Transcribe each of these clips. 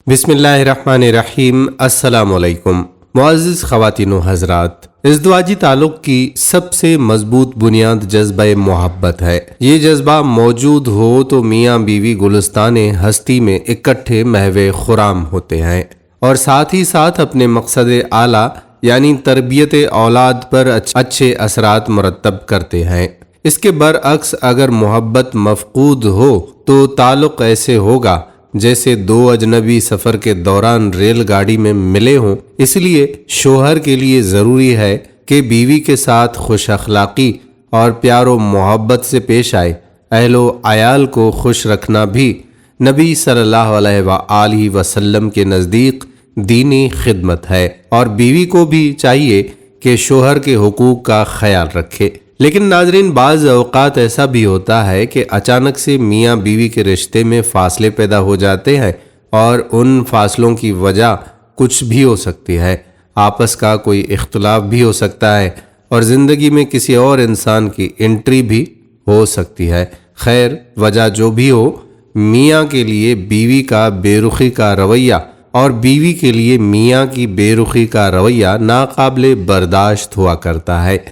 बिस्मिल्लाहिर्रहमानिर्रहीम। अस्सलामु अलैकुम। मुअज़्ज़िज़ ख़वातीन व हज़रात, इज़्दिवाजी ताल्लुक़ की सबसे मज़बूत बुनियाद जज्बा मोहब्बत है। ये जज्बा मौजूद हो तो मियाँ बीवी गुलिस्ताने हस्ती में इकट्ठे महवे खुराम होते हैं और साथ ही साथ अपने मकसद आला यानी तरबियत औलाद पर अच्छे असरात मुरत्तब करते हैं। इसके बरअक्स अगर मोहब्बत मफ़क़ूद हो तो ताल्लुक़ ऐसे होगा जैसे दो अजनबी सफ़र के दौरान रेलगाड़ी में मिले हों। इसलिए शोहर के लिए ज़रूरी है कि बीवी के साथ खुश अखलाक़ी और प्यारो मोहब्बत से पेश आए। अहलो आयाल को खुश रखना भी नबी सल्लल्लाहु अलैहि वसल्लम के नज़दीक दीनी खिदमत है और बीवी को भी चाहिए कि शोहर के हुकूक का ख्याल रखे। लेकिन नाजरीन, बाज़ औक़ात ऐसा भी होता है कि अचानक से मियाँ बीवी के रिश्ते में फ़ासले पैदा हो जाते हैं और उन फासलों की वजह कुछ भी हो सकती है। आपस का कोई इख्तलाफ भी हो सकता है और ज़िंदगी में किसी और इंसान की एंट्री भी हो सकती है। खैर, वजह जो भी हो, मियाँ के लिए बीवी का बेरुखी का रवैया और बीवी के लिए मियाँ की बेरुखी का रवैया नाकाबिले बर्दाश्त हुआ करता है।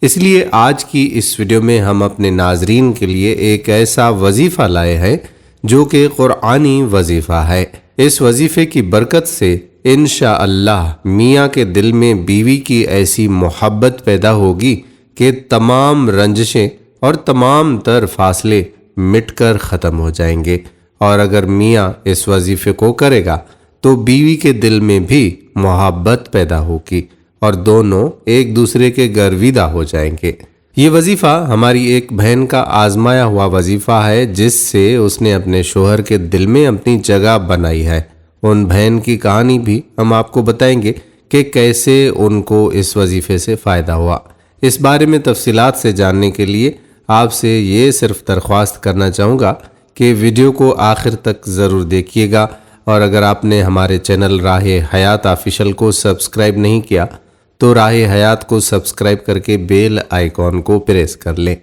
इसलिए आज की इस वीडियो में हम अपने नाजरीन के लिए एक ऐसा वजीफ़ा लाए हैं जो कि कुरानी वजीफ़ा है। इस वजीफ़े की बरकत से इंशाअल्लाह मियाँ के दिल में बीवी की ऐसी मोहब्बत पैदा होगी कि तमाम रंजिशें और तमाम तर फासले मिटकर ख़त्म हो जाएंगे। और अगर मियाँ इस वजीफ़े को करेगा तो बीवी के दिल में भी मोहब्बत पैदा होगी और दोनों एक दूसरे के गर्विदा हो जाएंगे। ये वजीफ़ा हमारी एक बहन का आजमाया हुआ वजीफ़ा है जिससे उसने अपने शोहर के दिल में अपनी जगह बनाई है। उन बहन की कहानी भी हम आपको बताएंगे कि कैसे उनको इस वजीफ़े से फ़ायदा हुआ। इस बारे में तफसीलात से जानने के लिए आपसे ये सिर्फ दरख्वास्त करना चाहूँगा कि वीडियो को आखिर तक ज़रूर देखिएगा और अगर आपने हमारे चैनल राहे हयात ऑफिशियल को सब्सक्राइब नहीं किया तो राहे हयात को सब्सक्राइब करके बेल आइकॉन को प्रेस कर लें।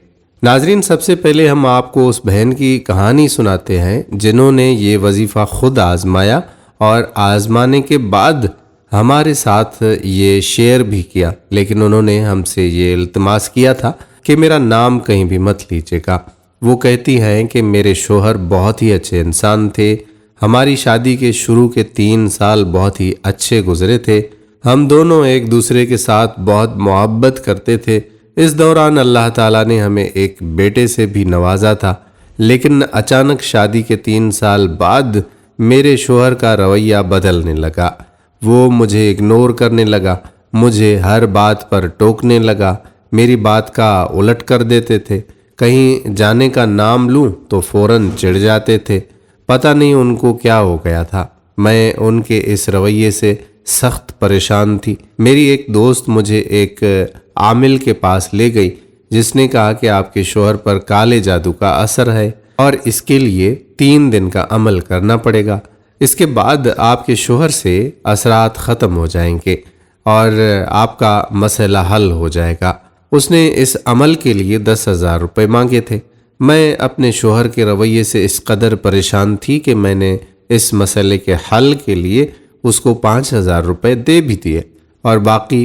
नाजरीन, सबसे पहले हम आपको उस बहन की कहानी सुनाते हैं जिन्होंने ये वजीफ़ा खुद आजमाया और आजमाने के बाद हमारे साथ ये शेयर भी किया, लेकिन उन्होंने हमसे ये इल्तिमास किया था कि मेरा नाम कहीं भी मत लीजिएगा। वो कहती हैं कि मेरे शोहर बहुत ही अच्छे इंसान थे। हमारी शादी के शुरू के 3 साल बहुत ही अच्छे गुजरे थे। हम दोनों एक दूसरे के साथ बहुत मोहब्बत करते थे। इस दौरान अल्लाह ताला ने हमें एक बेटे से भी नवाजा था, लेकिन अचानक शादी के 3 साल बाद मेरे शोहर का रवैया बदलने लगा। वो मुझे इग्नोर करने लगा, मुझे हर बात पर टोकने लगा, मेरी बात का उलट कर देते थे। कहीं जाने का नाम लूं तो फौरन चिढ़ जाते थे। पता नहीं उनको क्या हो गया था। मैं उनके इस रवैये से सख्त परेशान थी। मेरी एक दोस्त मुझे एक आमिल के पास ले गई जिसने कहा कि आपके शोहर पर काले जादू का असर है और इसके लिए 3 दिन का अमल करना पड़ेगा। इसके बाद आपके शोहर से असरात ख़त्म हो जाएंगे और आपका मसला हल हो जाएगा। उसने इस अमल के लिए 10,000 रुपये मांगे थे। मैं अपने शोहर के रवैये से इस कदर परेशान थी कि मैंने इस मसले के हल के लिए उसको 5,000 रुपये दे भी दिए और बाकी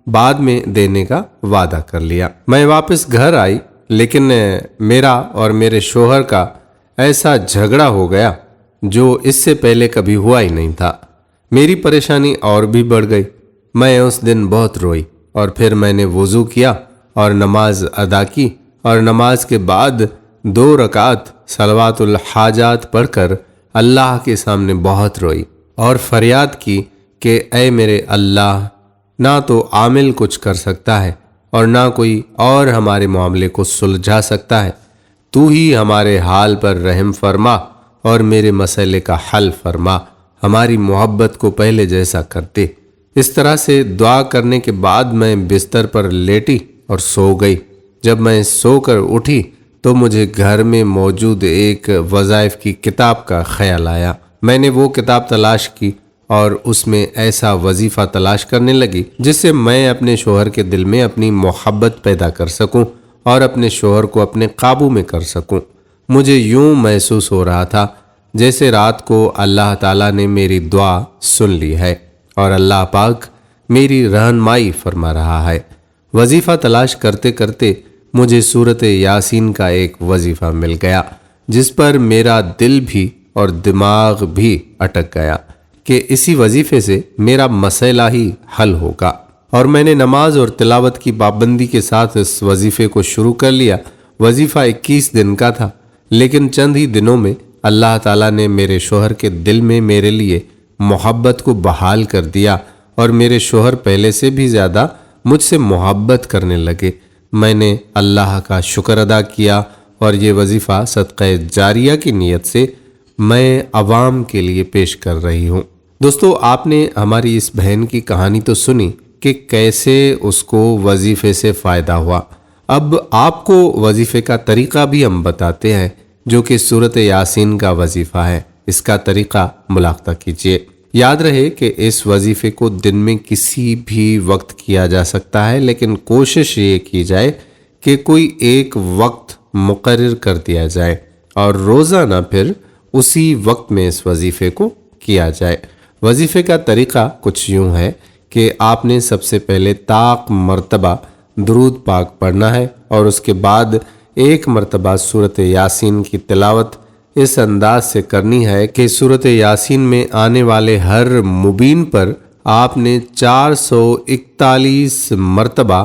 बाद में देने का वादा कर लिया। मैं वापस घर आई, लेकिन मेरा और मेरे शोहर का ऐसा झगड़ा हो गया जो इससे पहले कभी हुआ ही नहीं था। मेरी परेशानी और भी बढ़ गई। मैं उस दिन बहुत रोई और फिर मैंने वुज़ू किया और नमाज अदा की और नमाज के बाद 2 रकात सलवातुल हाजात पढ़कर अल्लाह के सामने बहुत रोई और फरियाद की कि ऐ मेरे अल्लाह, ना तो आमिल कुछ कर सकता है और ना कोई और हमारे मामले को सुलझा सकता है। तू ही हमारे हाल पर रहम फरमा और मेरे मसले का हल फरमा। हमारी मोहब्बत को पहले जैसा कर दे। इस तरह से दुआ करने के बाद मैं बिस्तर पर लेटी और सो गई। जब मैं सोकर उठी तो मुझे घर में मौजूद एक वज़ाइफ की किताब का ख्याल आया। मैंने वो किताब तलाश की और उसमें ऐसा वजीफ़ा तलाश करने लगी जिससे मैं अपने शोहर के दिल में अपनी मोहब्बत पैदा कर सकूं और अपने शोहर को अपने काबू में कर सकूं। मुझे यूं महसूस हो रहा था जैसे रात को अल्लाह ताला ने मेरी दुआ सुन ली है और अल्लाह पाक मेरी रहनुमाई फरमा रहा है। वजीफ़ा तलाश करते करते मुझे सूरत यासीन का एक वजीफ़ा मिल गया, जिस पर मेरा दिल भी और दिमाग भी अटक गया कि इसी वजीफ़े से मेरा मसला ही हल होगा। और मैंने नमाज और तिलावत की पाबंदी के साथ इस वजीफ़े को शुरू कर लिया। वजीफ़ा 21 दिन का था, लेकिन चंद ही दिनों में अल्लाह ताला ने मेरे शोहर के दिल में मेरे लिए मोहब्बत को बहाल कर दिया और मेरे शोहर पहले से भी ज़्यादा मुझसे मोहब्बत करने लगे। मैंने अल्लाह का शुक्र अदा किया और ये वजीफ़ा सदक़े जारिया की नीयत से मैं अवाम के लिए पेश कर रही हूँ। दोस्तों, आपने हमारी इस बहन की कहानी तो सुनी कि कैसे उसको वजीफ़े से फ़ायदा हुआ। अब आपको वजीफ़े का तरीक़ा भी हम बताते हैं, जो कि सूरत यासीन का वजीफ़ा है। इसका तरीक़ा मुलाख़्ता कीजिए। याद रहे कि इस वजीफ़े को दिन में किसी भी वक्त किया जा सकता है, लेकिन कोशिश ये की जाए कि कोई एक वक्त मुकर्रर कर दिया जाए और रोज़ाना फिर उसी वक्त में इस वजीफ़े को किया जाए। वजीफ़े का तरीक़ा कुछ यूँ है कि आपने सबसे पहले ताक मरतबा दुरूद पाक पढ़ना है और उसके बाद एक मरतबा सूरत यासीन की तिलावत इस अंदाज से करनी है कि सूरत यासीन में आने वाले हर मुबीन पर आपने 441 मरतबा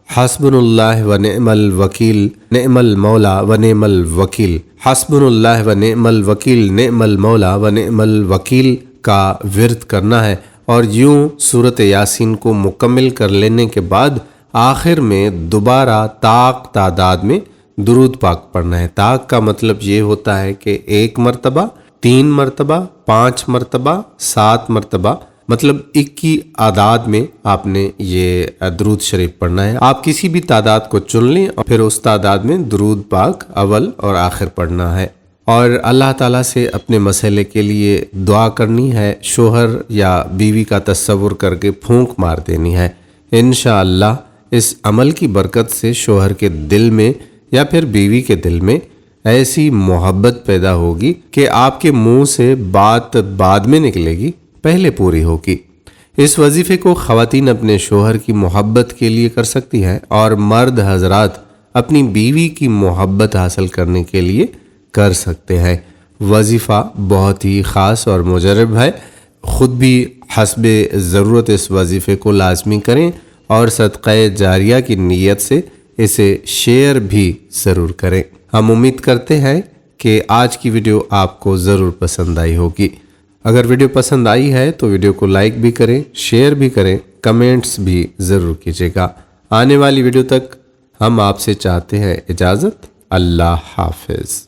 हस्बुनुल्लाह व निअमल वकील निअमल मौला व निअमल वकील, हस्बुनुल्लाह व निअमल वकील निअमल मौला व निअमल वकील का विर्द करना है। और यूं सूरत यासीन को मुकम्मल कर लेने के बाद आखिर में दोबारा ताक तादाद में दुरूद पाक पढ़ना है। ताक का मतलब ये होता है कि 1 मरतबा, 3 मरतबा, 5 मरतबा, 7 मरतबा, मतलब 21 आदाद में आपने ये दुरूद शरीफ पढ़ना है। आप किसी भी तादाद को चुन लें और फिर उस तादाद में दुरूद पाक अव्वल और आखिर पढ़ना है और अल्लाह ताला से अपने मसले के लिए दुआ करनी है। शोहर या बीवी का तस्वुर करके फूंक मार देनी है। इंशाअल्लाह इस अमल की बरकत से शोहर के दिल में या फिर बीवी के दिल में ऐसी मोहब्बत पैदा होगी कि आपके मुंह से बात बाद में निकलेगी, पहले पूरी होगी। इस वजीफे को ख़वातीन अपने शोहर की मोहब्बत के लिए कर सकती हैं और मर्द हजरात अपनी बीवी की मोहब्बत हासिल करने के लिए कर सकते हैं। वजीफ़ा बहुत ही ख़ास और मुजरब है। ख़ुद भी हस्बे ज़रूरत इस वजीफ़े को लाजमी करें और सदक़े जारिया की नीयत से इसे शेयर भी ज़रूर करें। हम उम्मीद करते हैं कि आज की वीडियो आपको ज़रूर पसंद आई होगी। अगर वीडियो पसंद आई है तो वीडियो को लाइक भी करें, शेयर भी करें, कमेंट्स भी ज़रूर कीजिएगा। आने वाली वीडियो तक हम आपसे चाहते हैं इजाज़त। अल्लाह हाफ़िज़।